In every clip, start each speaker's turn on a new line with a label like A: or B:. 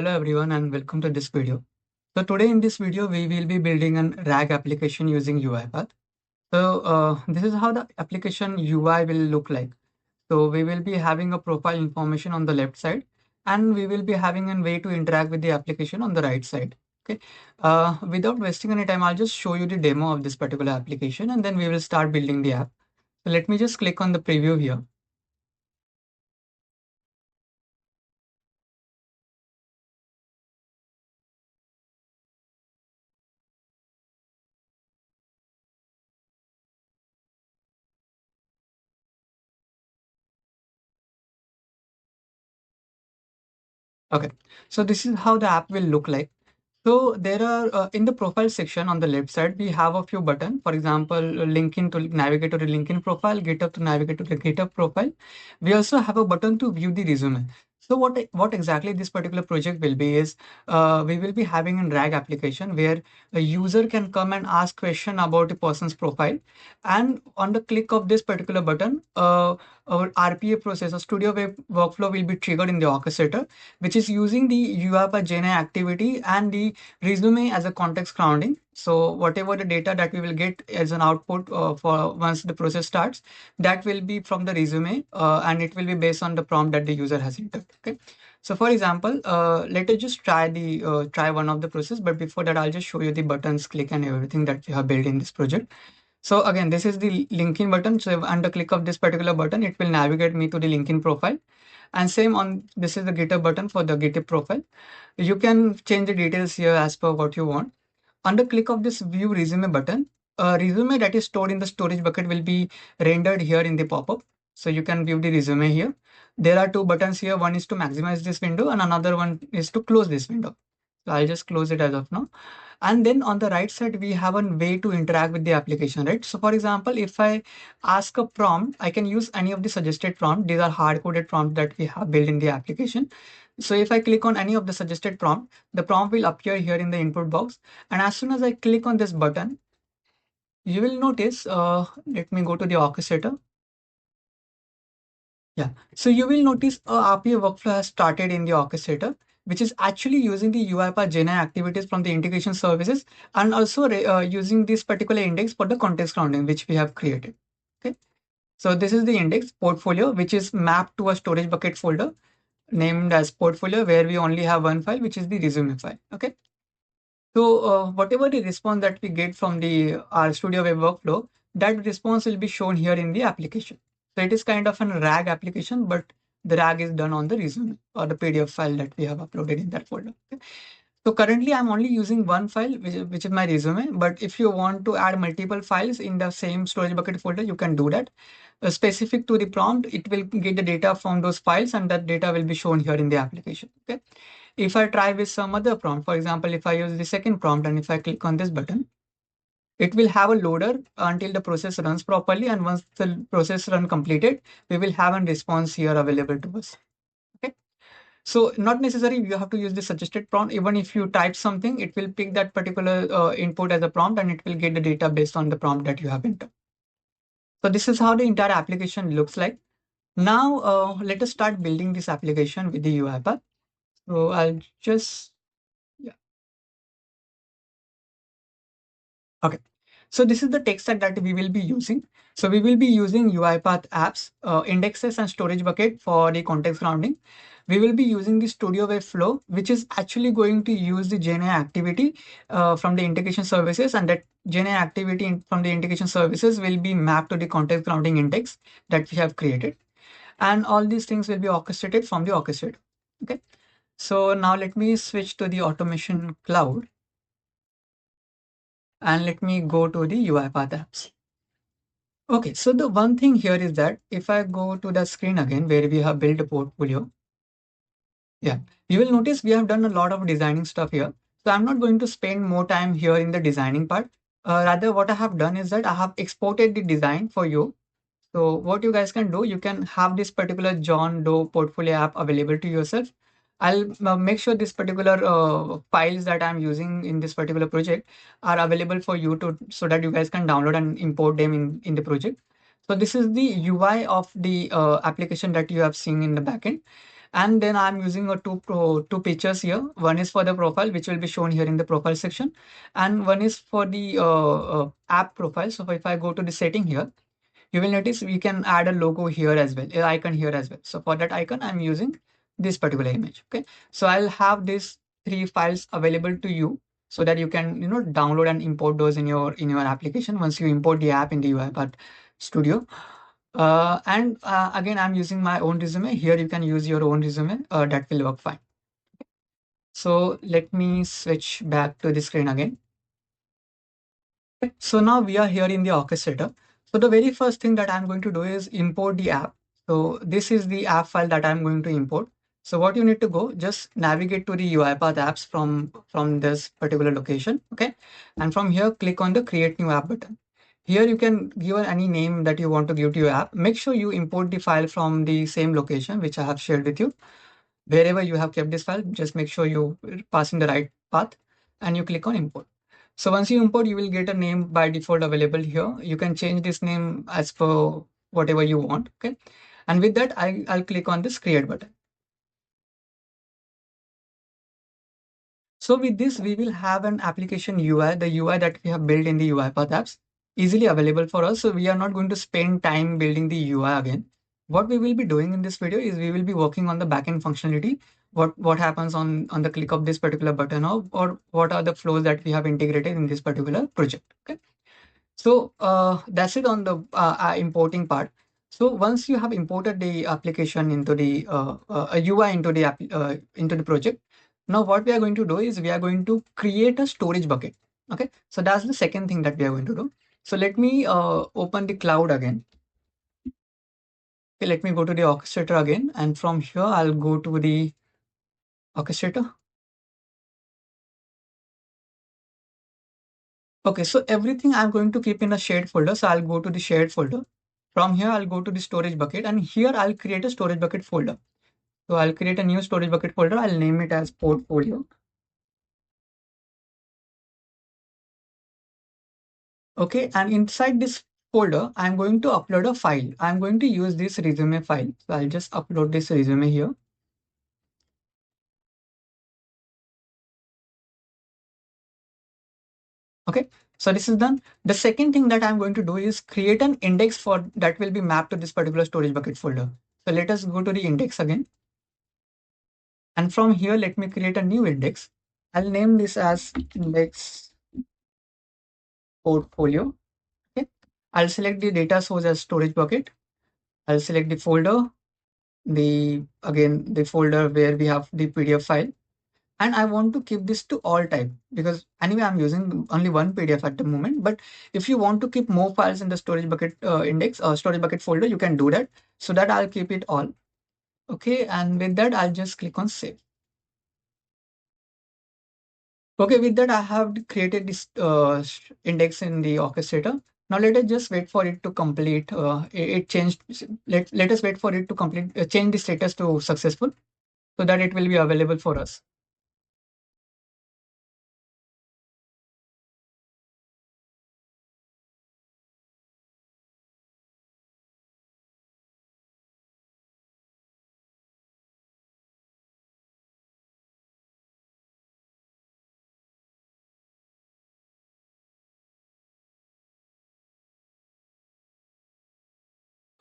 A: hello everyone and welcome to this video. So today in this video, we will be building an RAG application using UiPath. So this is how the application UI will look like. So we will be having a profile information on the left side and we will be having a way to interact with the application on the right side. Okay. Without wasting any time, I'll just show you the demo of this particular application and then we will start building the app. So let me just click on the preview here. Okay, so this is how the app will look like. So there are in the profile section on the left side, we have a few buttons. For example, LinkedIn to navigate to the LinkedIn profile, GitHub to navigate to the GitHub profile. We also have a button to view the resume. So what exactly this particular project will be is we will be having a RAG application where a user can come and ask question about a person's profile, and on the click of this particular button, our RPA process, a studio web workflow will be triggered in the orchestrator, which is using the UiPath GEN AI activity and the resume as a context grounding. So whatever the data that we will get as an output for once the process starts, that will be from the resume and it will be based on the prompt that the user has entered. Okay. So for example, let us just try one of the process. But before that, I'll just show you the buttons, click and everything that we have built in this project. So again, this is the LinkedIn button. So under click of this particular button, it will navigate me to the LinkedIn profile. And same on, this is the GitHub button for the GitHub profile. You can change the details here as per what you want. Under click of this view resume button, a resume that is stored in the storage bucket will be rendered here in the pop-up. So you can view the resume here. There are two buttons here. One is to maximize this window and another one is to close this window. So I'll just close it as of now. And then on the right side, we have a way to interact with the application, right? So for example, if I ask a prompt, I can use any of the suggested prompt. These are hard-coded prompts that we have built in the application. So if I click on any of the suggested prompt, the prompt will appear here in the input box. And as soon as I click on this button, you will notice, let me go to the orchestrator. Yeah, so you will notice a RPA workflow has started in the orchestrator, which is actually using the UiPath GEN AI activities from the integration services and also using this particular index for the context grounding, which we have created. Okay, so this is the index portfolio, which is mapped to a storage bucket folder named as portfolio, where we only have one file, which is the resume file. Okay. So whatever the response that we get from the our Studio Web Workflow, that response will be shown here in the application. So it is kind of an RAG application, but the RAG is done on the resume or the PDF file that we have uploaded in that folder. Okay. So currently I'm only using one file, which is my resume. But if you want to add multiple files in the same storage bucket folder, you can do that. Specific to the prompt, it will get the data from those files and that data will be shown here in the application. Okay. If I try with some other prompt, for example, if I use the second prompt and if I click on this button, it will have a loader until the process runs properly. And once the process run completed, we will have a response here available to us. Okay. So not necessary you have to use the suggested prompt. Even if you type something, it will pick that particular input as a prompt and it will get the data based on the prompt that you have entered. So this is how the entire application looks like. Now let us start building this application with the UiPath. So I'll just, yeah. Okay. So this is the tech stack that we will be using. So we will be using UiPath Apps, indexes and storage bucket for the context grounding. We will be using the Studio Web Flow, which is actually going to use the GenAI activity from the integration services, and that GenAI activity from the integration services will be mapped to the context grounding index that we have created. And all these things will be orchestrated from the orchestrator. Okay. So now let me switch to the automation cloud. And let me go to the UiPath apps. Okay, so the one thing here is that if I go to the screen again where we have built a portfolio, yeah, you will notice we have done a lot of designing stuff here. So I'm not going to spend more time here in the designing part. Rather, what I have done is that I have exported the design for you. So what you guys can do, you can have this particular John Doe portfolio app available to yourself. I'll make sure this particular files that I'm using in this particular project are available for you to, so that you guys can download and import them in the project. So this is the UI of the application that you have seen in the backend. And then I'm using a two pictures here. One is for the profile, which will be shown here in the profile section, and one is for the app profile. So if I go to the setting here, you will notice we can add a logo here as well, an icon here as well. So for that icon, I'm using this particular image. Okay, so I'll have these three files available to you so that you can download and import those in your application once you import the app in the UiPath Studio. And again, I'm using my own resume. Here you can use your own resume. That will work fine. So let me switch back to the screen again. Okay, so now we are here in the orchestrator. So the very first thing that I'm going to do is import the app. So this is the app file that I'm going to import. So what you need to go, just navigate to the UiPath apps from this particular location. Okay, and from here, click on the create new app button. Here you can give any name that you want to give to your app. Make sure you import the file from the same location which I have shared with you. Wherever you have kept this file, just make sure you pass in the right path and you click on import. So once you import, you will get a name by default available here. You can change this name as per whatever you want. Okay. And with that, I'll click on this create button. So with this, we will have an application UI, the UI that we have built in the UiPath apps, easily available for us. So we are not going to spend time building the UI again. What we will be doing in this video is we will be working on the backend functionality. What happens on the click of this particular button, or what are the flows that we have integrated in this particular project. Okay. So that's it on the importing part. So once you have imported the application into the UI into the project, now what we are going to do is we are going to create a storage bucket. Okay, so that's the second thing that we are going to do. So let me open the cloud again. Okay, let me go to the orchestrator again, and from here I'll go to the orchestrator. Okay, so everything I'm going to keep in a shared folder. So I'll go to the shared folder. From here, I'll go to the storage bucket, and here I'll create a storage bucket folder. So I'll create a new storage bucket folder. I'll name it as portfolio. Okay, and inside this folder, I'm going to upload a file. I'm going to use this resume file. So I'll just upload this resume here. Okay, so this is done. The second thing that I'm going to do is create an index for that will be mapped to this particular storage bucket folder. So let us go to the index again. And from here, let me create a new index. I'll name this as index portfolio. Okay. I'll select the data source as storage bucket. I'll select the folder, the folder where we have the PDF file. And I want to keep this to all type because anyway, I'm using only one PDF at the moment. But if you want to keep more files in the storage bucket index or storage bucket folder, you can do that. So that I'll keep it all. Okay. And with that, I'll just click on save. Okay, with that, I have created this index in the orchestrator. Now let us just wait for it to complete. It changed. Let us wait for it to complete, change the status to successful so that it will be available for us.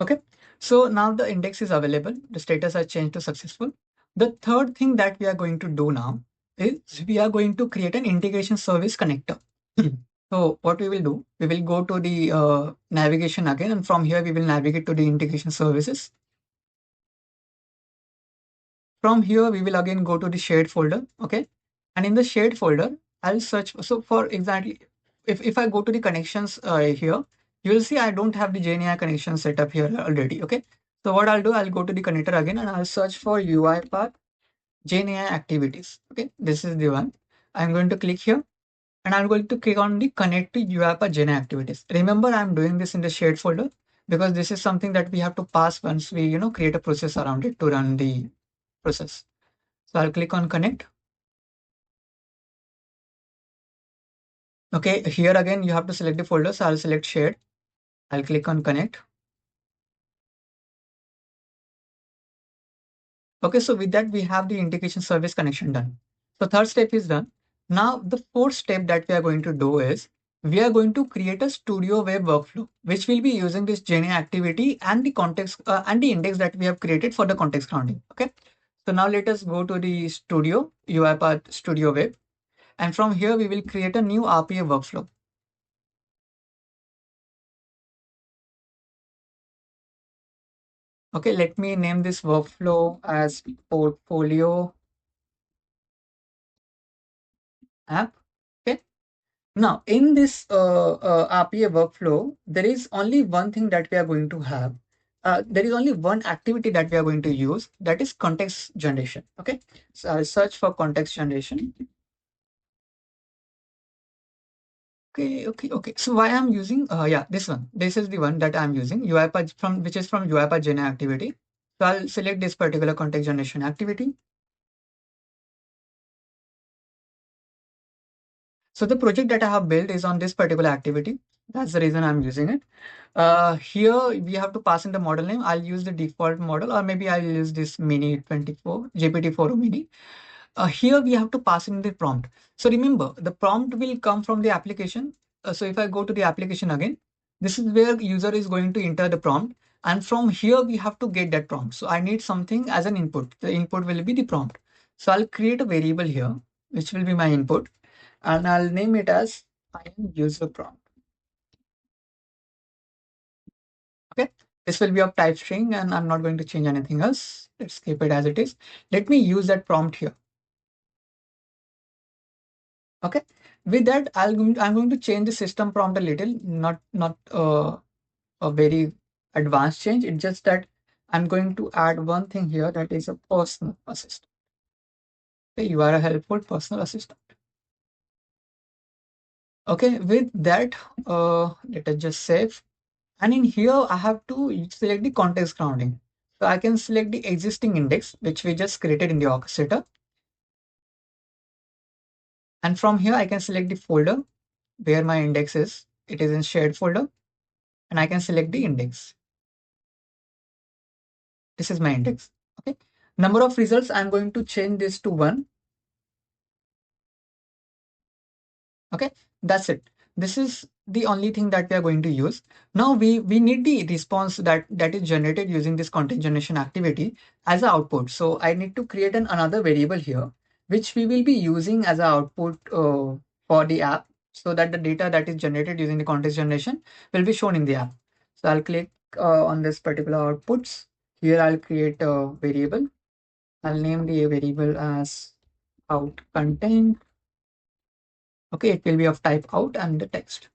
A: Okay, so now the index is available. The status has changed to successful. The third thing that we are going to do now is we are going to create an integration service connector. So what we will do, we will go to the navigation again, and from here we will navigate to the integration services. From here, we will again go to the shared folder. Okay. And in the shared folder, I'll search. So for exactly, if I go to the connections here, you will see I don't have the GenAI connection set up here already. Okay. So what I'll do, I'll go to the connector again and I'll search for UiPath GEN AI Activities. Okay. This is the one. I'm going to click here and I'm going to click on the connect to UiPath GEN AI Activities. Remember, I'm doing this in the shared folder because this is something that we have to pass once we, create a process around it to run the process. So I'll click on connect. Okay, here again, you have to select the folder. So I'll select shared. I'll click on connect. Okay, so with that, we have the integration service connection done. So third step is done. Now, the fourth step that we are going to do is we are going to create a studio web workflow, which will be using this GenAI activity and the context and the index that we have created for the context grounding. Okay. So now let us go to the studio, UiPath Studio Web. And from here, we will create a new RPA workflow. Okay, let me name this workflow as Portfolio App. Okay. Now, in this RPA workflow, there is only one thing that we are going to have. There is only one activity that we are going to use, that is context generation. Okay. So I'll search for context generation. Okay. So why I'm using, yeah, this one. This is the one that I'm using, UiPath from, which is from UiPath GEN AI activity. So I'll select this particular context generation activity. So the project that I have built is on this particular activity. That's the reason I'm using it. Here we have to pass in the model name. I'll use the default model, or maybe I'll use this Mini 24, GPT-4 Mini. Here we have to pass in the prompt. So remember, the prompt will come from the application. So if I go to the application again, this is where user is going to enter the prompt. And from here, we have to get that prompt. So I need something as an input. The input will be the prompt. So I'll create a variable here, which will be my input. And I'll name it as I am user prompt. Okay. This will be of type string and I'm not going to change anything else. Let's keep it as it is. Let me use that prompt here. Okay. With that, I'm going to change the system prompt a little, not a very advanced change. It's just that I'm going to add one thing here, that is a personal assistant. Okay, you are a helpful personal assistant. Okay, with that, let us just save. And in here, I have to select the context grounding. So I can select the existing index, which we just created in the orchestrator. And from here, I can select the folder where my index is. It is in shared folder. And I can select the index. This is my index. Okay. Number of results, I'm going to change this to 1. Okay, that's it. This is the only thing that we are going to use. Now we need the response that is generated using this content generation activity as an output. So I need to create another variable here, which we will be using as an output for the app, so that the data that is generated using the context generation will be shown in the app. So I'll click on this particular outputs. Here I'll create a variable. I'll name the variable as out content. Okay, it will be of type out and the text.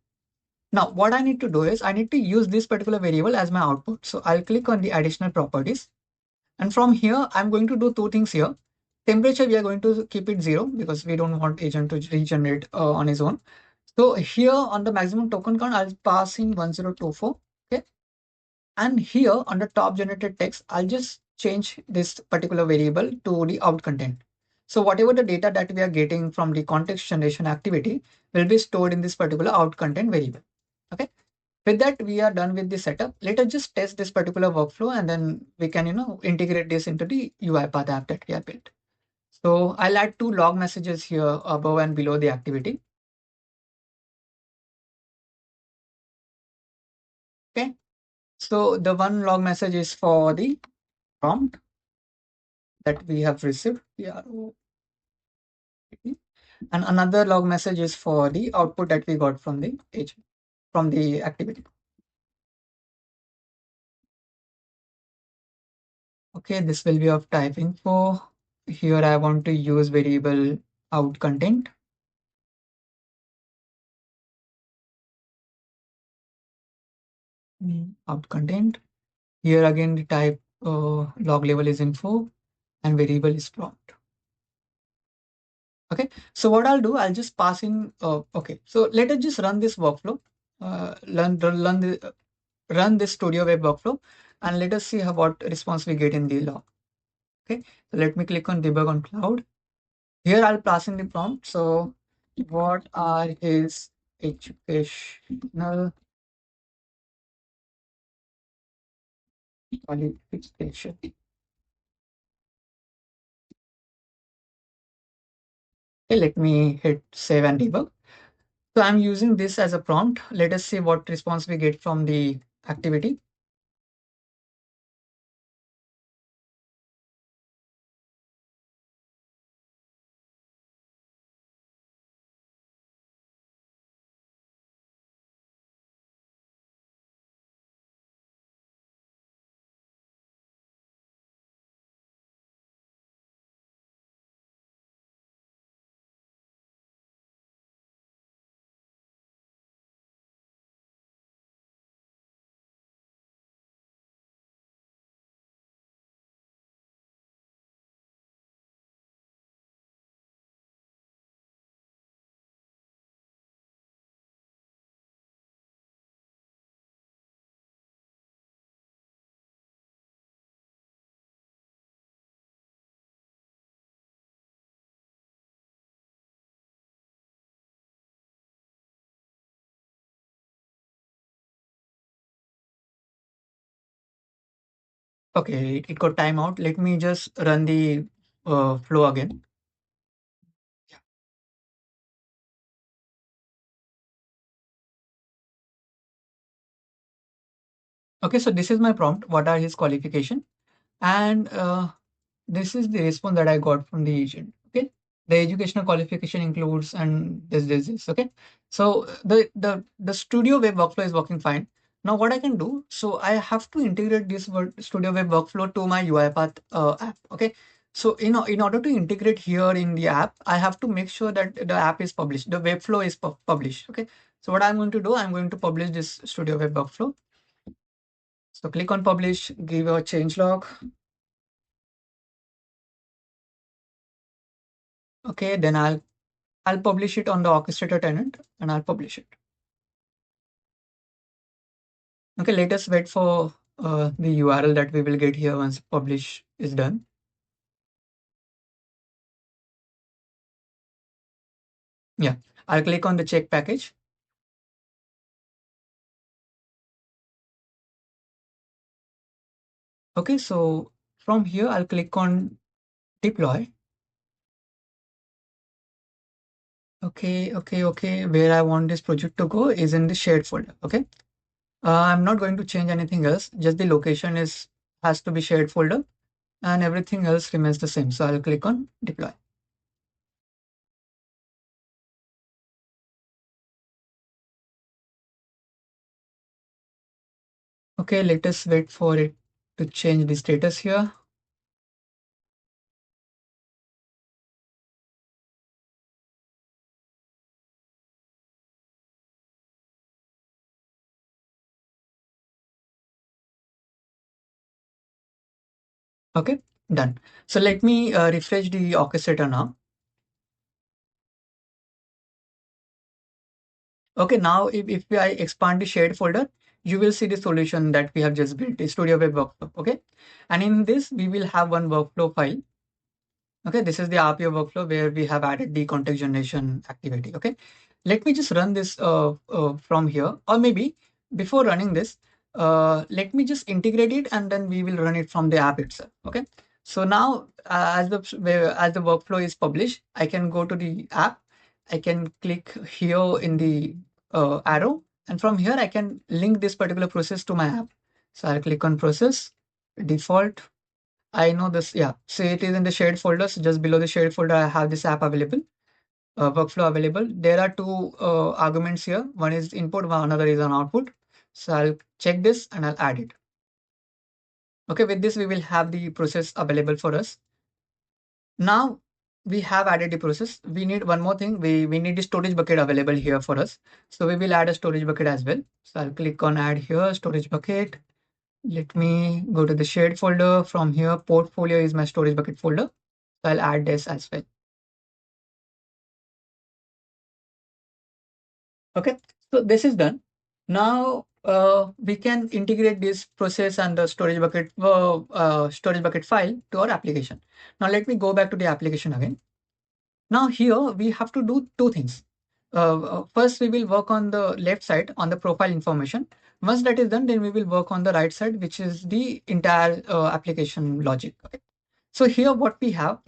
A: Now, what I need to do is I need to use this particular variable as my output. So I'll click on the additional properties. And from here, I'm going to do two things here. Temperature, we are going to keep it 0 because we don't want agent to regenerate on his own. So here on the maximum token count, I'll pass in 1024. Okay. And here on the top generated text, I'll just change this particular variable to the out content. So whatever the data that we are getting from the context generation activity will be stored in this particular out content variable. Okay. With that, we are done with the setup. Let us just test this particular workflow and then we can, integrate this into the UiPath app that we have built. So I'll add 2 log messages here above and below the activity. Okay. So the one log message is for the prompt that we have received. And another log message is for the output that we got from the agent, from the activity. Okay, this will be of type info. Here I want to use variable out content. Out content. Here again the type log label is info and variable is prompt. Okay, so what I'll do, I'll just pass in. Okay, so let us just run this workflow. Run this studio web workflow, and let us see what response we get in the log. Okay, so let me click on debug on cloud. Here I'll pass in the prompt. So what are his educational qualification? Okay, let me hit save and debug. So I'm using this as a prompt. Let us see what response we get from the activity. Okay, it got timeout. Let me just run the flow again. Yeah. Okay, so this is my prompt. What are his qualification? And this is the response that I got from the agent. Okay, the educational qualification includes and this. Okay, so the studio web workflow is working fine. Now what I can do, so I have to integrate this studio web workflow to my UiPath app. Okay, so in order to integrate here in the app, I have to make sure that the app is published, the web flow is published. Okay, so what I'm going to do, I'm going to publish this studio web workflow. So click on publish, give a change log. Okay, then I'll publish it on the orchestrator tenant and I'll publish it. Okay, let us wait for the URL that we will get here once publish is done. Yeah, I'll click on the check package. Okay, so from here, I'll click on deploy. Okay. Where I want this project to go is in the shared folder. Okay, I'm not going to change anything else. Just the location has to be shared folder and everything else remains the same. So I'll click on deploy. Okay, let us wait for it to change the status here. Okay, done. So let me refresh the orchestrator now. Okay, now if I expand the shared folder, you will see the solution that we have just built, the Studio Web Workflow. Okay, and in this, we will have one workflow file. Okay, this is the RPO workflow where we have added the context generation activity. Okay, let me just run this from here, or maybe before running this, let me just integrate it and then we will run it from the app itself. Okay, so now as the workflow is published, I can go to the app. I can click here in the arrow, and from here I can link this particular process to my app. So I'll click on process, default. I know this, yeah. So it is in the shared folder. So just below the shared folder, I have this app available, workflow available. There are two arguments here. One is input, one another is an output. So I'll check this and I'll add it. Okay, with this, we will have the process available for us. Now we have added the process. We need one more thing. We need the storage bucket available here for us. So we will add a storage bucket as well. So I'll click on add here, storage bucket. Let me go to the shared folder. From here, portfolio is my storage bucket folder. So I'll add this as well. Okay, so this is done. Now we can integrate this process and the storage bucket file to our application. Now let me go back to the application again. Now here we have to do two things. First, we will work on the left side on the profile information. Once that is done, then we will work on the right side, which is the entire application logic. Okay. So here what we have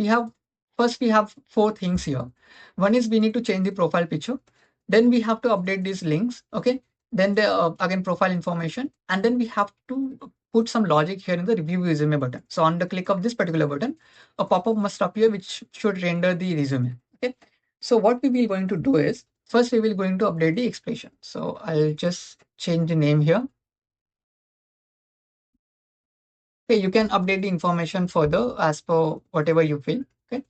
A: first we have four things here. One is we need to change the profile picture. Then we have to update these links. Okay. Then the again profile information, and then we have to put some logic here in the review resume button. So on the click of this particular button, a pop-up must appear which should render the resume. Okay. So what we will going to do is first we will going to update the expression. So I'll just change the name here. Okay, you can update the information further as per whatever you feel. Okay,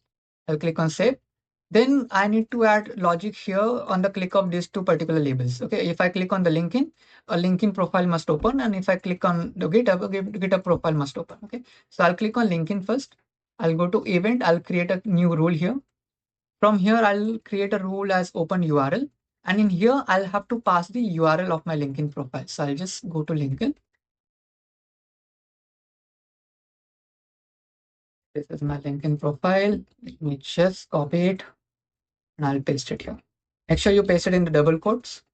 A: I'll click on save. Then I need to add logic here on the click of these two particular labels. Okay, if I click on the LinkedIn, a LinkedIn profile must open, and if I click on the GitHub, a GitHub profile must open. Okay, so I'll click on LinkedIn first. I'll go to event. I'll create a new rule here. From here, I'll create a rule as open URL, and in here I'll have to pass the URL of my LinkedIn profile. So I'll just go to LinkedIn. This is my LinkedIn profile. Let me just copy it and I'll paste it here. Make sure you paste it in the double quotes.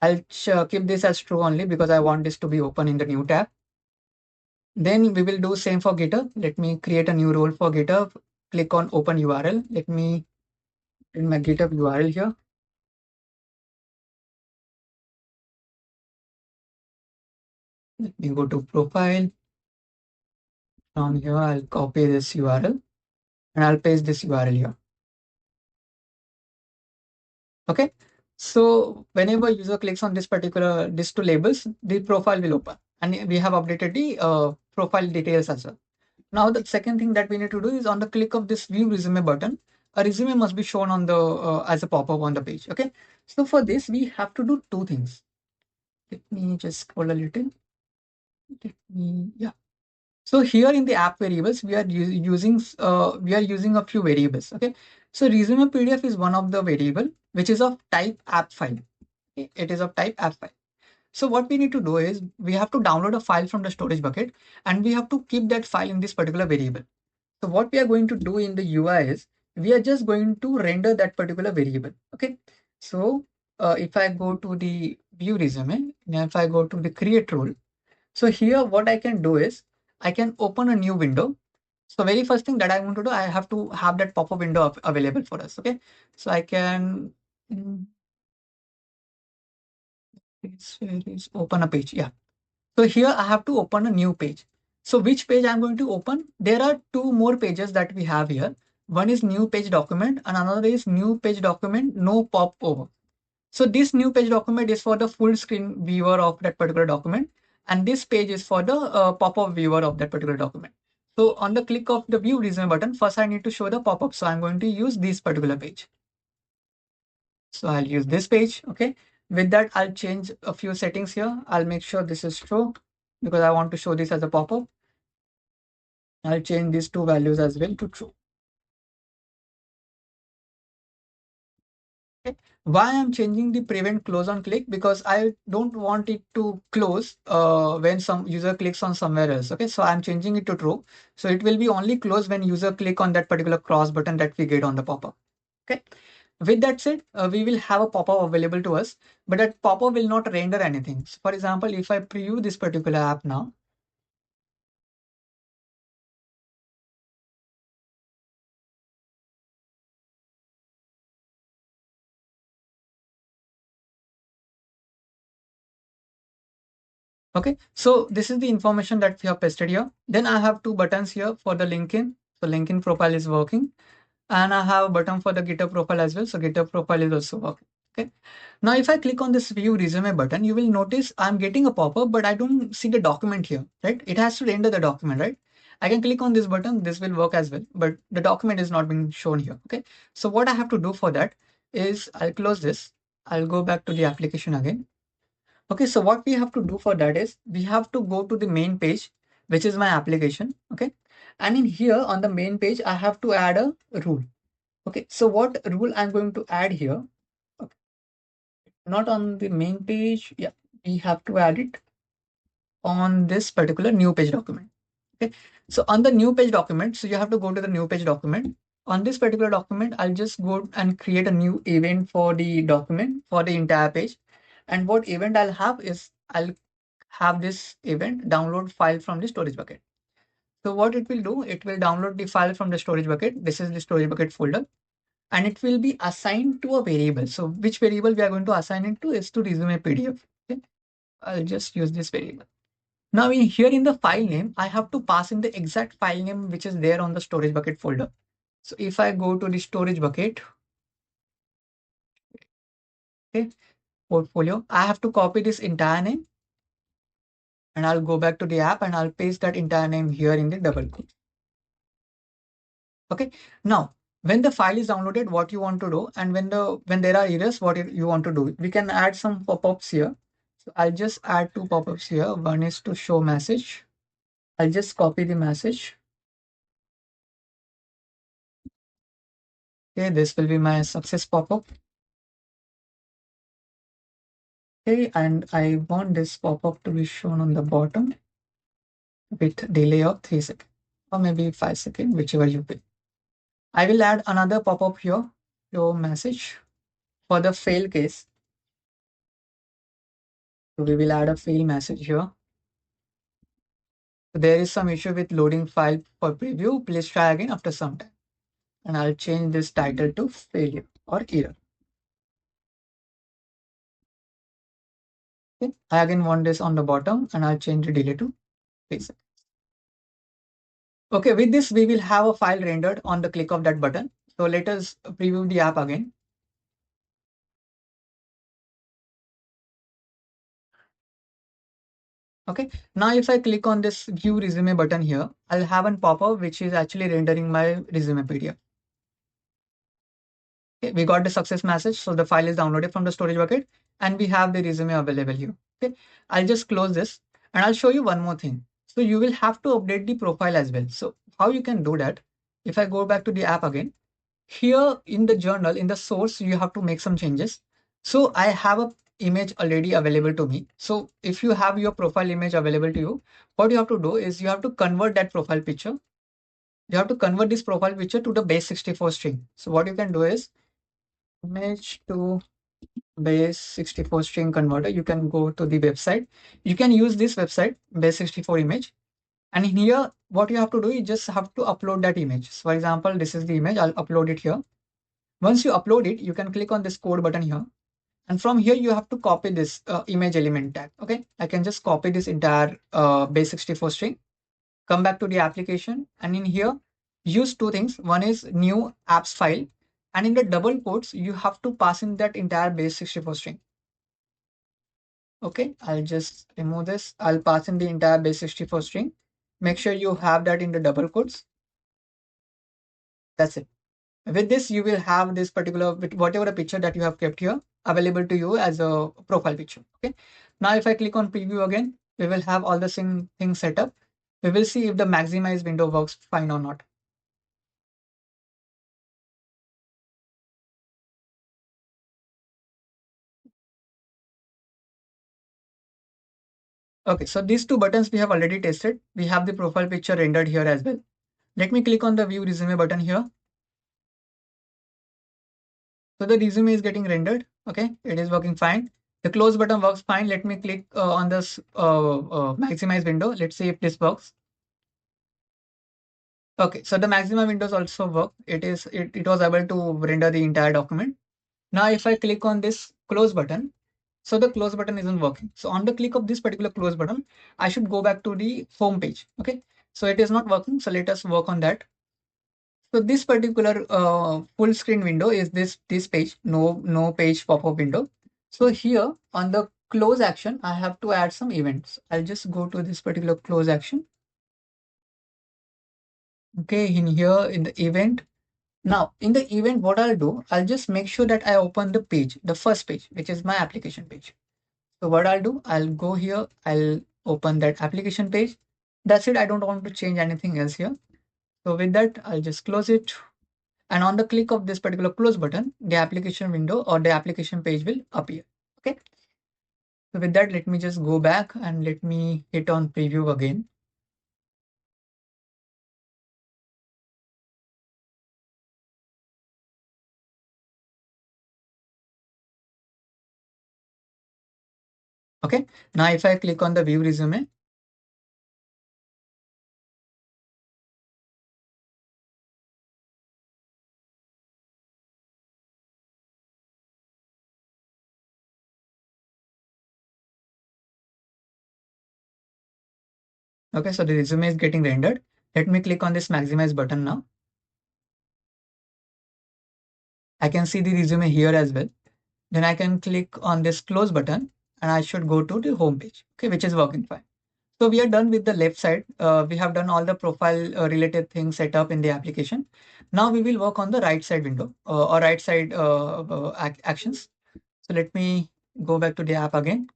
A: I'll keep this as true only because I want this to be open in the new tab. Then we will do same for GitHub. Let me create a new role for GitHub. Click on open URL. Let me in my GitHub URL here. Let me go to profile. From here, I'll copy this URL and I'll paste this URL here. Okay. So whenever user clicks on these two labels, the profile will open, and we have updated the profile details as well. Now the second thing that we need to do is on the click of this view resume button, a resume must be shown on the as a pop-up on the page. Okay. So for this we have to do two things. Let me just scroll a little. Yeah. So here in the app variables, we are using a few variables. Okay. So resume PDF is one of the variable which is of type app file. Okay? It is of type app file. So what we need to do is we have to download a file from the storage bucket and we have to keep that file in this particular variable. So what we are going to do in the UI is we are just going to render that particular variable. Okay. So if I go to the view resume and if I go to the create role, so here what I can do is I can open a new window. So very first thing that I want to do, I have to have that pop-up window available for us. Okay. So I can open a page. Yeah. So here I have to open a new page. So which page I'm going to open? There are two more pages that we have here. One is new page document and another is new page document, no pop over. So this new page document is for the full screen viewer of that particular document. And this page is for the pop-up viewer of that particular document. So on the click of the view resume button, first I need to show the pop-up. So I'm going to use this particular page. So I'll use this page. Okay. With that, I'll change a few settings here. I'll make sure this is true because I want to show this as a pop-up. I'll change these two values as well to true. Okay. Why I'm changing the prevent close on click? Because I don't want it to close when some user clicks on somewhere else. Okay. So I'm changing it to true. So it will be only close when user click on that particular cross button that we get on the pop-up. Okay. With that said, we will have a pop-up available to us, but that pop-up will not render anything. So for example, if I preview this particular app now, okay, so this is the information that we have pasted here. Then I have two buttons here for the LinkedIn. So LinkedIn profile is working, and I have a button for the GitHub profile as well. So GitHub profile is also working. Okay. Now, if I click on this view resume button, you will notice I'm getting a pop-up, but I don't see the document here, right? It has to render the document, right? I can click on this button. This will work as well, but the document is not being shown here. Okay. So what I have to do for that is I'll close this. I'll go back to the application again. Okay, so what we have to do for that is we have to go to the main page, which is my application. Okay, and in here on the main page, I have to add a rule. Okay, so what rule I'm going to add here? Okay, not on the main page. Yeah, we have to add it on this particular new page document. Okay, so on the new page document, so you have to go to the new page document. On this particular document, I'll just go and create a new event for the document for the entire page. And what event I'll have is I'll have this event download file from the storage bucket. So what it will do, it will download the file from the storage bucket. This is the storage bucket folder, and it will be assigned to a variable. So which variable we are going to assign it to is to resume PDF. Okay, I'll just use this variable. Now here in the file name, I have to pass in the exact file name which is there on the storage bucket folder. So if I go to the storage bucket, okay, portfolio, I have to copy this entire name, and I'll go back to the app and I'll paste that entire name here in the double quote. Okay. Now, when the file is downloaded, what you want to do, and when there are errors, what you want to do, we can add some pop-ups here. So I'll just add two pop-ups here. One is to show message. I'll just copy the message. Okay, this will be my success pop-up. Okay, and I want this pop-up to be shown on the bottom with delay of 3 seconds or maybe 5 seconds, whichever you pick. I will add another pop-up here, show message for the fail case. So we will add a fail message here. So there is some issue with loading file for preview. Please try again after some time. And I'll change this title to failure or error. Okay. I again want this on the bottom and I'll change the delay to 3 seconds. Okay, with this, we will have a file rendered on the click of that button. So let us preview the app again. Okay, now if I click on this view resume button here, I'll have a pop-up which is actually rendering my resume PDF. Okay, we got the success message. So the file is downloaded from the storage bucket and we have the resume available here. Okay, I'll just close this and I'll show you one more thing. So you will have to update the profile as well. So how you can do that? If I go back to the app again, here in the journal, in the source, you have to make some changes. So I have a image already available to me. So if you have your profile image available to you, what you have to do is you have to convert that profile picture. You have to convert this profile picture to the base 64 string. So what you can do is image to base 64 string converter. You can go to the website. You can use this website, base 64 image. And in here, what you have to do, you just have to upload that image. So for example, this is the image. I'll upload it here. Once you upload it, you can click on this code button here. And from here, you have to copy this image element tag. Okay, I can just copy this entire base 64 string, come back to the application, and in here, use two things. One is new apps file. And in the double quotes, you have to pass in that entire base 64 string. Okay, I'll just remove this. I'll pass in the entire base 64 string. Make sure you have that in the double quotes. That's it. With this, you will have this particular, whatever the picture that you have kept here available to you as a profile picture. Okay. Now, if I click on preview again, we will have all the same things set up. We will see if the maximize window works fine or not. Okay, so these two buttons we have already tested. We have the profile picture rendered here as well. Let me click on the view resume button here. So the resume is getting rendered. Okay, it is working fine. The close button works fine. Let me click on this maximize window. Let's see if this works. Okay, so the maximum windows also work. It was able to render the entire document. Now, if I click on this close button, so the close button isn't working. So on the click of this particular close button, I should go back to the home page. Okay, so it is not working. So let us work on that. So this particular full screen window is this page, no page pop-up window. So here on the close action, I have to add some events. I'll just go to this particular close action. Okay, in here in the event. Now in the event, what I'll do, I'll just make sure that I open the page, the first page, which is my application page. So what I'll do, I'll go here, I'll open that application page. That's it. I don't want to change anything else here. So with that, I'll just close it. And on the click of this particular close button, the application window or the application page will appear. Okay. So with that, let me just go back and let me hit on preview again. Okay. Now if I click on the view resume, Okay, so the resume is getting rendered. Let me click on this maximize button now. I can see the resume here as well. Then I can click on this close button and I should go to the home page, okay, which is working fine. So we are done with the left side. We have done all the profile related things set up in the application. Now we will work on the right side window or right side actions. So let me go back to the app again.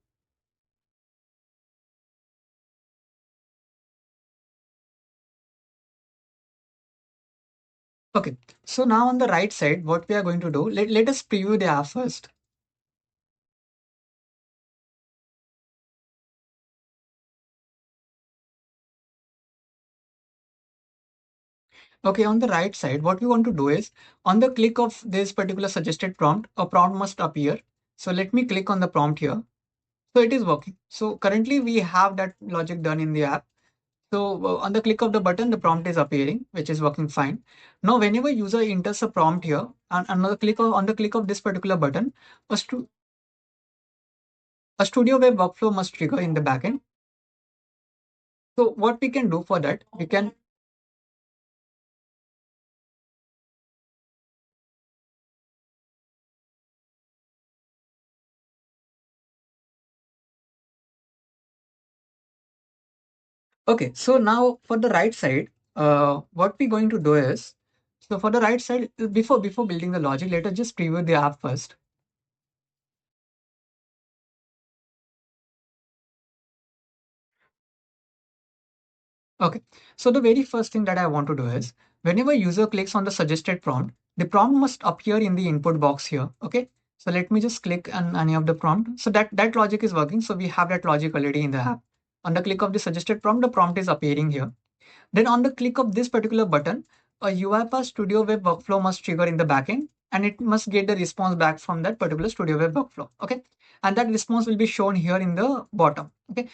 A: Okay, so now on the right side, what we are going to do, let us preview the app first. Okay, on the right side, what we want to do is on the click of this particular suggested prompt, a prompt must appear. So let me click on the prompt here. So it is working. So currently we have that logic done in the app. So on the click of the button, the prompt is appearing, which is working fine. Now, whenever user enters a prompt here, and on the click of this particular button, a, stu a Studio Web workflow must trigger in the backend. So what we can do for that, we can. Okay, so now for the right side, what we're going to do is, so for the right side, before building the logic, let us just preview the app first. Okay, so the very first thing that I want to do is, whenever user clicks on the suggested prompt, the prompt must appear in the input box here. Okay, so let me just click on any of the prompt. So that logic is working. So we have that logic already in the app. On the click of the suggested prompt, the prompt is appearing here. Then on the click of this particular button, a UiPath Studio Web workflow must trigger in the backend and it must get the response back from that particular Studio Web workflow. Okay. And that response will be shown here in the bottom. Okay.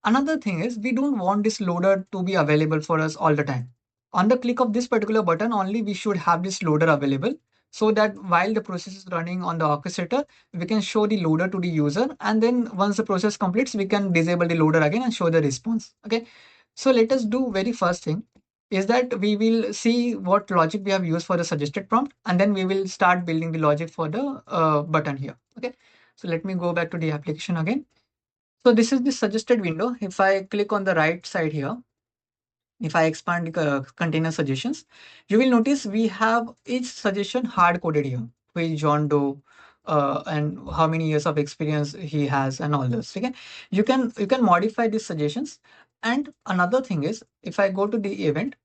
A: Another thing is we don't want this loader to be available for us all the time. On the click of this particular button, only we should have this loader available so that while the process is running on the orchestrator, we can show the loader to the user. And then once the process completes, we can disable the loader again and show the response. Okay. So let us do very first thing is that we will see what logic we have used for the suggested prompt, and then we will start building the logic for the button here. Okay. So let me go back to the application again. So this is the suggested window. If I click on the right side here, if I expand the container suggestions, you will notice we have each suggestion hard coded here. Who is John Doe, and how many years of experience he has, and all those. Okay, you can modify these suggestions. And another thing is, if I go to the event,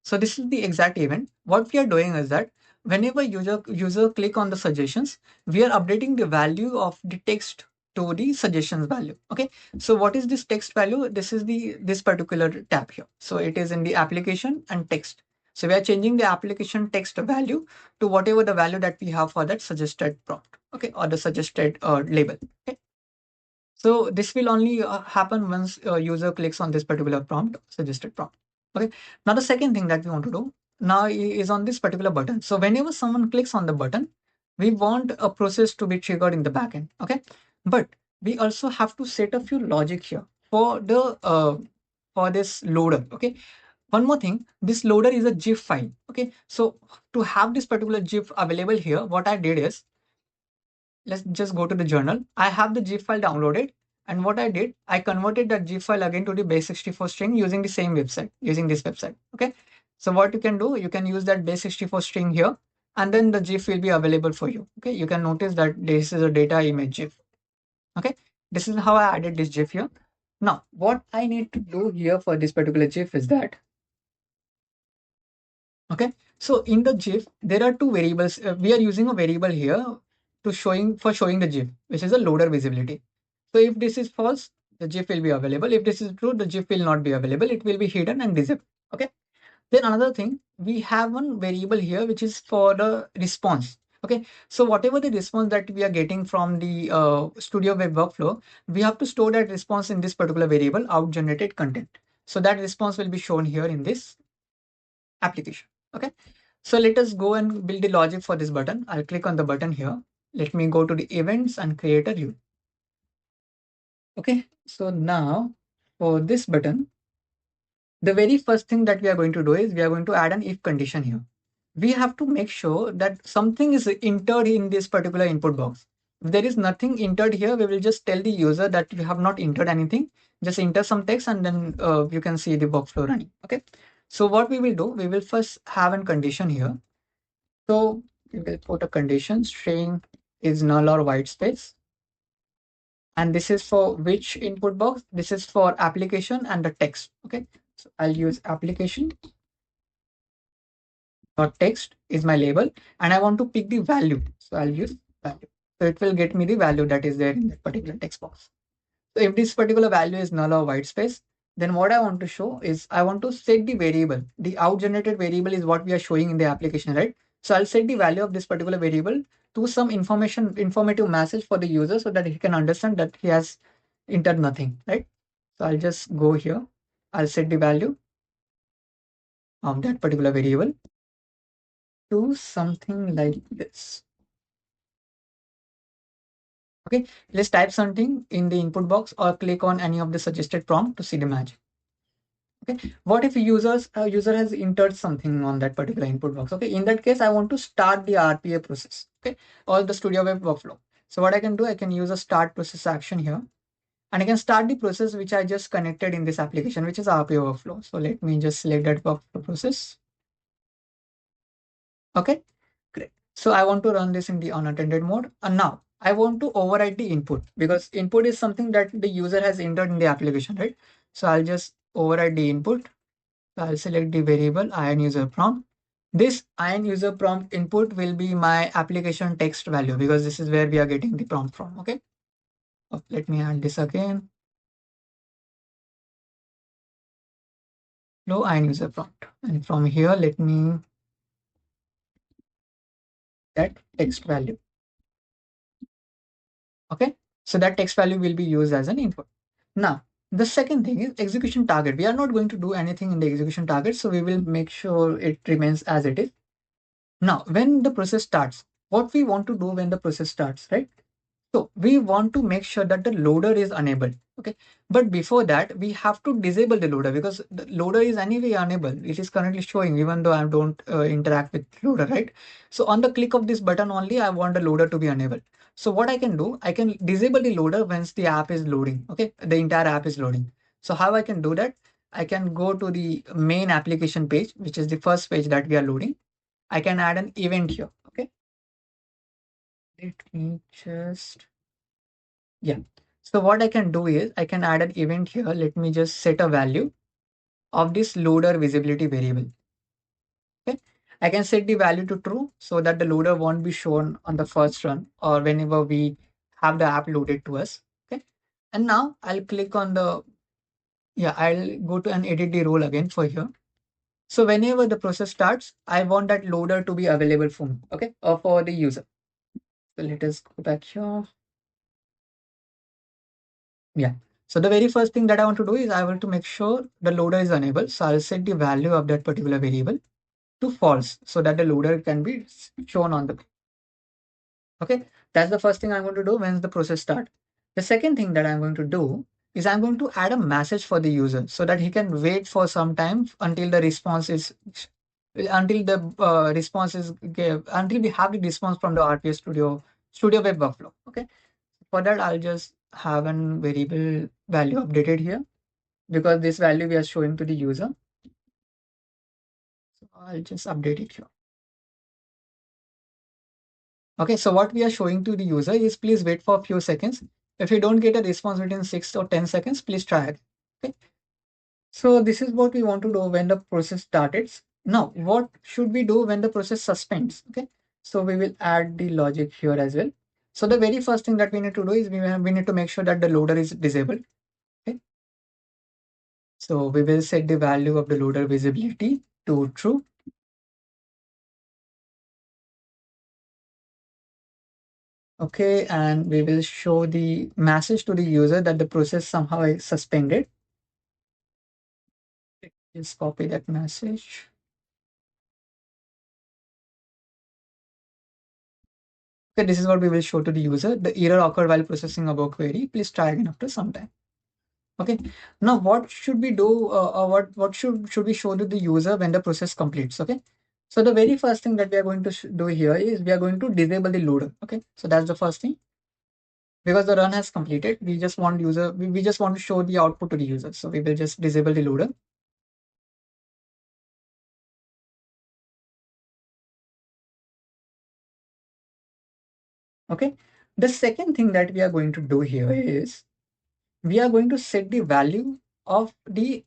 A: so this is the exact event. What we are doing is that whenever user click on the suggestions, we are updating the value of the text to the suggestions value. Okay. So what is this text value? This is this particular tab here. So it is in the application and text. So we are changing the application text value to whatever the value that we have for that suggested prompt. Okay. Or the suggested label. Okay. So this will only happen once a user clicks on this particular prompt, suggested prompt. Okay. Now the second thing that we want to do now is on this particular button. So whenever someone clicks on the button, we want a process to be triggered in the backend. Okay. But we also have to set a few logic here for this loader. Okay. One more thing, this loader is a GIF file. Okay. So to have this particular GIF available here, what I did is, let's just go to the journal. I have the GIF file downloaded. And what I did, I converted that GIF file again to the base64 string using the same website, using this website. Okay. So what you can do, you can use that base64 string here, and then the GIF will be available for you. Okay. You can notice that this is a data image GIF. Okay. This is how I added this GIF here. Now, what I need to do here for this particular GIF is that, okay, so in the GIF, there are two variables. We are using a variable here for showing the GIF, which is a loader visibility. So if this is false, the GIF will be available. If this is true, the GIF will not be available. It will be hidden and disabled. Okay. Then another thing, we have one variable here which is for the response. Okay. So whatever the response that we are getting from the Studio Web workflow, we have to store that response in this particular variable out generated content. So that response will be shown here in this application. Okay. So let us go and build the logic for this button. I'll click on the button here. Let me go to the events and create a view. Okay. So now for this button, The very first thing that we are going to do is we are going to add an if condition here. We have to make sure that something is entered in this particular input box. If there is nothing entered here, we will just tell the user that we have not entered anything. Just enter some text and then you can see the workflow running. Okay. So what we will do, we will first have a condition here. So we will put a condition string is null or white space. And this is for which input box? This is for application and the text. Okay. So I'll use application dot text is my label and I want to pick the value. So I'll use value. So it will get me the value that is there in that particular text box. So if this particular value is null or white space, then what I want to show is I want to set the variable. The out generated variable is what we are showing in the application, right? So I'll set the value of this particular variable to some informative message for the user so that he can understand that he has entered nothing, right? So I'll just go here. I'll set the value of that particular variable to something like this. Okay, let's type something in the input box or click on any of the suggested prompt to see the magic. Okay, what if a user has entered something on that particular input box? Okay, in that case, I want to start the RPA process. Okay, or the Studio Web workflow. So what I can do, I can use a start process action here, and I can start the process which I just connected in this application, which is RPA workflow. So let me just select that workflow process. Okay, great. So I want to run this in the unattended mode. And now I want to override the input because input is something that the user has entered in the application, right? So I'll just override the input. I'll select the variable ion user prompt. This ion user prompt input will be my application text value because this is where we are getting the prompt from. Okay. Oh, let me add this again. Flow ion user prompt. And from here, let me that text value. Okay. So that text value will be used as an input. Now, the second thing is execution target. We are not going to do anything in the execution target. So we will make sure it remains as it is. Now, when the process starts, what we want to do when the process starts, right? So we want to make sure that the loader is enabled. Okay. But before that, we have to disable the loader because the loader is anyway enabled. It is currently showing even though I don't interact with loader, right? So on the click of this button only, I want the loader to be enabled. So what I can do, I can disable the loader once the app is loading. Okay. The entire app is loading. So how I can do that? I can go to the main application page, which is the first page that we are loading. I can add an event here. Okay. Let me just Yeah. So what I can do is I can add an event here. Let me just set a value of this loader visibility variable. Okay. I can set the value to true so that the loader won't be shown on the first run or whenever we have the app loaded to us. Okay. And now I'll click on I'll go to and edit the role again for here. So whenever the process starts, I want that loader to be available for me. Okay. Or for the user. So let us go back here. Yeah. So the very first thing that I want to do is I want to make sure the loader is enabled. So I'll set the value of that particular variable to false so that the loader can be shown on the page. Okay. That's the first thing I'm going to do when the process start. The second thing that I'm going to do is I'm going to add a message for the user so that he can wait for some time until the response is until we have the response from the RPA Studio Web workflow. Okay. For that, I'll just have an variable value updated here because this value we are showing to the user. So I'll just update it here. Okay, so what we are showing to the user is please wait for a few seconds. If you don't get a response within 6 or 10 seconds, please try it. Okay. So this is what we want to do when the process starts. Now, what should we do when the process suspends? Okay. So we will add the logic here as well. So the very first thing that we need to do is we need to make sure that the loader is disabled. Okay. So we will set the value of the loader visibility to true. Okay, and we will show the message to the user that the process somehow is suspended. Just copy that message. Okay, this is what we will show to the user. The error occurred while processing above query. Please try again after some time. Okay. Now, what should we do? What should we show to the user when the process completes? Okay. So the very first thing that we are going to do here is we are going to disable the loader. Okay. So that's the first thing, because the run has completed. We just want to show the output to the user. So we will just disable the loader. Okay. The second thing that we are going to do here is we are going to set the value of the.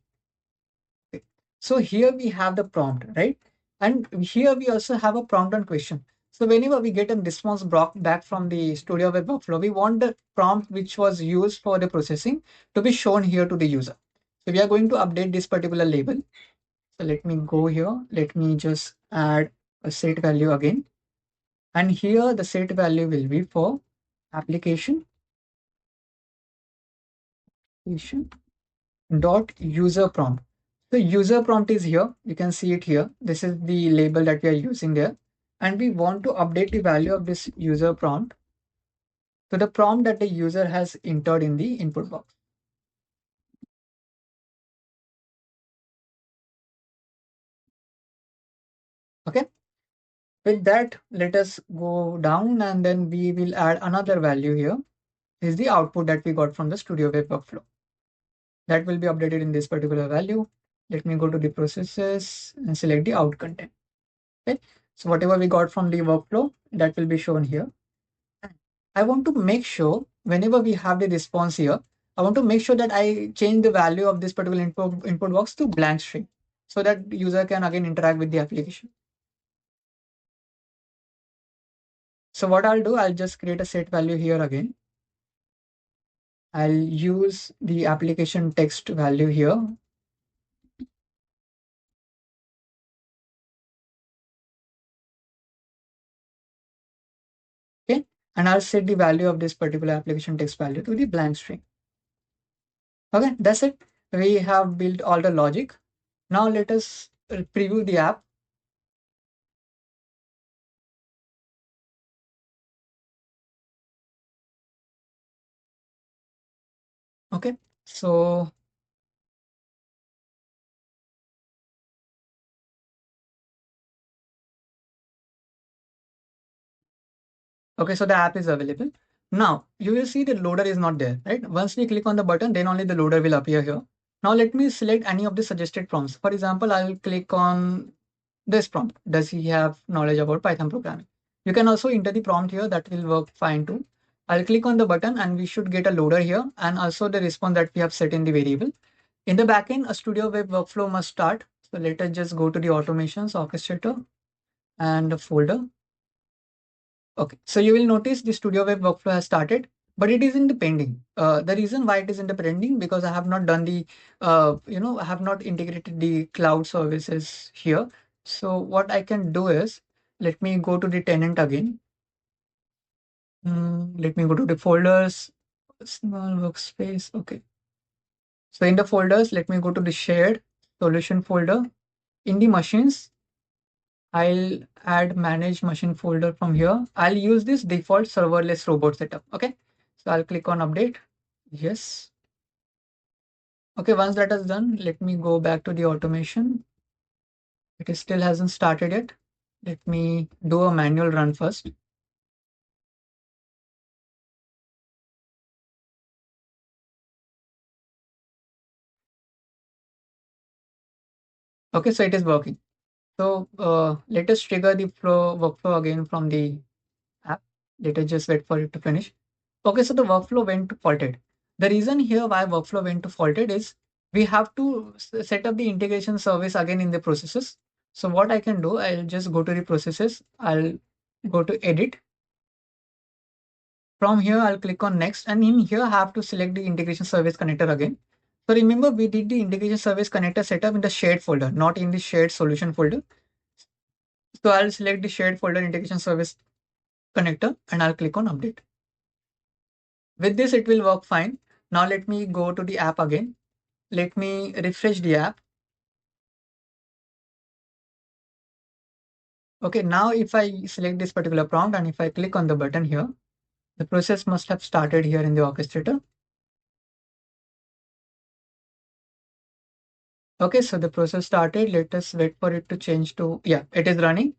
A: So here we have the prompt, right? And here we also have a prompt and question. So whenever we get a response back from the Studio Web Workflow, we want the prompt which was used for the processing to be shown here to the user. So we are going to update this particular label. So let me go here. Let me just add a set value again. And here the set value will be for application dot user prompt. So user prompt is here. You can see it here. This is the label that we are using there. And we want to update the value of this user prompt to the prompt that the user has entered in the input box. Okay. With that, let us go down and then we will add another value here. This is the output that we got from the Studio Web Workflow. That will be updated in this particular value. Let me go to the processes and select the out content. Okay. So whatever we got from the workflow, that will be shown here. I want to make sure whenever we have the response here, I want to make sure that I change the value of this particular input box to blank string so that the user can again interact with the application. So what I'll do, I'll just create a set value here again. I'll use the application text value here. Okay. And I'll set the value of this particular application text value to the blank string. Okay, that's it. We have built all the logic. Now let us preview the app. Okay, so okay, so the app is available. Now you will see the loader is not there, right? Once we click on the button, then only the loader will appear here. Now let me select any of the suggested prompts. For example, I'll click on this prompt. Does he have knowledge about Python programming? You can also enter the prompt here. That will work fine too. I'll click on the button and we should get a loader here and also the response that we have set in the variable. In the backend, a Studio Web workflow must start. So let us just go to the automations orchestrator and the folder. Okay, so you will notice the Studio Web workflow has started, but it is in the pending. The reason why it is in the pending because I have not done the, I have not integrated the cloud services here. So what I can do is, let me go to the tenant again. Let me go to the folders, small workspace. Okay. So in the folders, let me go to the shared solution folder. In the machines, I'll add manage machine folder from here. I'll use this default serverless robot setup. Okay. So I'll click on update. Yes. Okay. Once that is done, let me go back to the automation. It is still hasn't started yet. Let me do a manual run first. Okay. So it is working. So let us trigger the workflow again from the app. Let us just wait for it to finish. Okay, so the workflow went to faulted. The reason here why workflow went to faulted is we have to set up the integration service again in the processes. So what I can do, I'll just go to the processes. I'll go to edit. From here, I'll click on next. And in here, I have to select the integration service connector again. So remember, we did the integration service connector setup in the shared folder, not in the shared solution folder. So I'll select the shared folder integration service connector and I'll click on update. With this, it will work fine. Now let me go to the app again. Let me refresh the app. Okay, now if I select this particular prompt and if I click on the button here, the process must have started here in the orchestrator. Okay, so the process started. Let us wait for it to change to, yeah, it is running.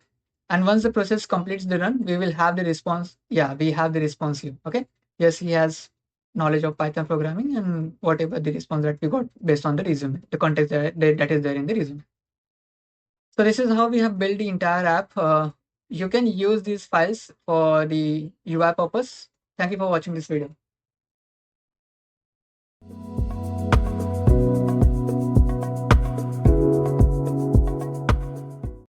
A: And once the process completes the run, we will have the response. Yeah, we have the response here. Okay. Yes, he has knowledge of Python programming and whatever the response that we got based on the resume, the context that is there in the resume. So this is how we have built the entire app. You can use these files for the UI purpose. Thank you for watching this video.